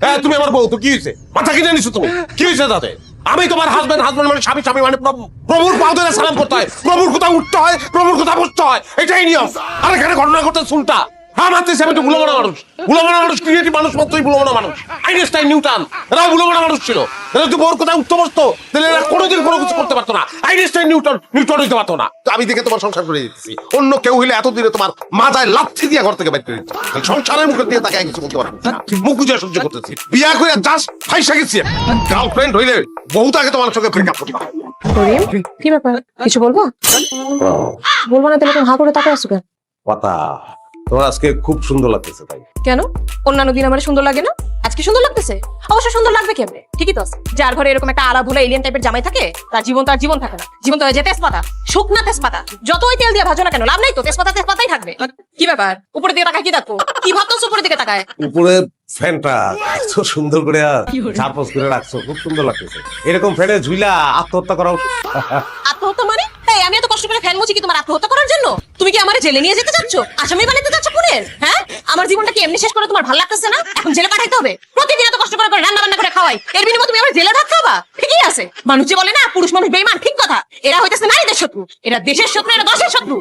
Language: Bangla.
হ্যাঁ তুমি আমার বউ, তো কি হয়েছে? মাথা কিনে নিছো তুমি? কি হয়েছে তাতে? আমি তোমার হাজবেন্ড, হাজবেন্ড মানে স্বামী, স্বামী মানে প্রভু। প্রভুর পাও ধরে সালাম করতে হয়, প্রভুর কোথাও উঠতে হয়, প্রভুর কোথাও বসতে হয়, এটাই নিয়ম। আর এখানে ঘটনা করতে শুনটা হ্যাঁ মানতেছি, আমি তো বুলোমানা মানুষ। বুলোমানা মানুষ, ক্রিয়েটিভ মানুষ মাত্রই বুলোমানা মানুষ। আইনস্টাইন, নিউটন এরাও বুলোমানা মানুষ ছিল। এরা যদি বউর কোথাও উঠতে বসতো তাহলে এরা কোনোদিন কোনো কিছু করতে পারতো না। আইনস্টাইন, নিউটন হইতে পারতো না। তো আমি দেখে তোমার সংসার করে দিতেছি। অন্য কেউ হইলে এতদিনে তোমার মাথায় লাথি দিয়ে ঘর থেকে বের করে দিত। সংসারের মুখের দিয়ে তাকে কিছু বলতে পারবো না। মুখ বুঝে সহ্য করতেছি। বিয়া করে জাস্ট ফাইসা গেছি। গার্লফ্রেন্ড হইলে বহু তাকে তোমার সঙ্গে ব্রেকআপ করতে হবে। করিম, কি ব্যাপার? কিছু বলবো? বলবো না তাহলে তুমি হা করে তাকায় আসো কেন? কথা তোমার আজকে খুব সুন্দর লাগতেছে তাই। কেন? অন্যান্য দিন আমার সুন্দর লাগে না, আজকে সুন্দর লাগতেছে? অবশ্য সুন্দর লাগবে কেমনে? ঠিকই তো আছে, যার ঘরে এরকম একটা আলা ভোলা এলিয়েন টাইপের জামাই থাকে তার জীবন থাকে না। জীবন তো হয়ে যায় তেজপাতা, শুকনা তেজপাতা। যতই তেল দিয়ে ভাজো না কেন লাভ নেই তো, তেজপাতাই থাকবে। কি ব্যাপার? উপরের দিকে তাকায় কি দেখো? কি ভাবতেছো উপরের দিকে তাকায়? উপরে ফ্যানটা এত সুন্দর করে চারপাশ করে রাখছো, খুব সুন্দর লাগতেছে। এরকম ফ্যানে ঝুইলা আত্মহত্যা করা উচিত। আত্মহত্যা মানে? এই আমি এত কষ্ট করে ফ্যান মুছি কি তোমার আত্মহত্যা করার জন্য? তুমি কি আমারে জেলে নিয়ে যেতে চাচ্ছ? আসামি বানাতে চাচ্ছ পুনের? হ্যাঁ, আমার জীবনটা কি এমনি শেষ করে তোমার ভালো লাগতেছে না? এখন জেলে পাঠাইতে হবে? প্রতিদিন এত কষ্ট করে রান্না বান্না করে খাওয়াই, এর বিনিময়ে তুমি আমার জেলে ভাত খাওয়াবা? ঠিকই আছে, মানুষ যে বলে না পুরুষ মানুষ বেঈমান, ঠিক কথা। এরা হইতেছে নারীদের শত্রু, এরা দেশের শত্রু, এরা দশের শত্রু।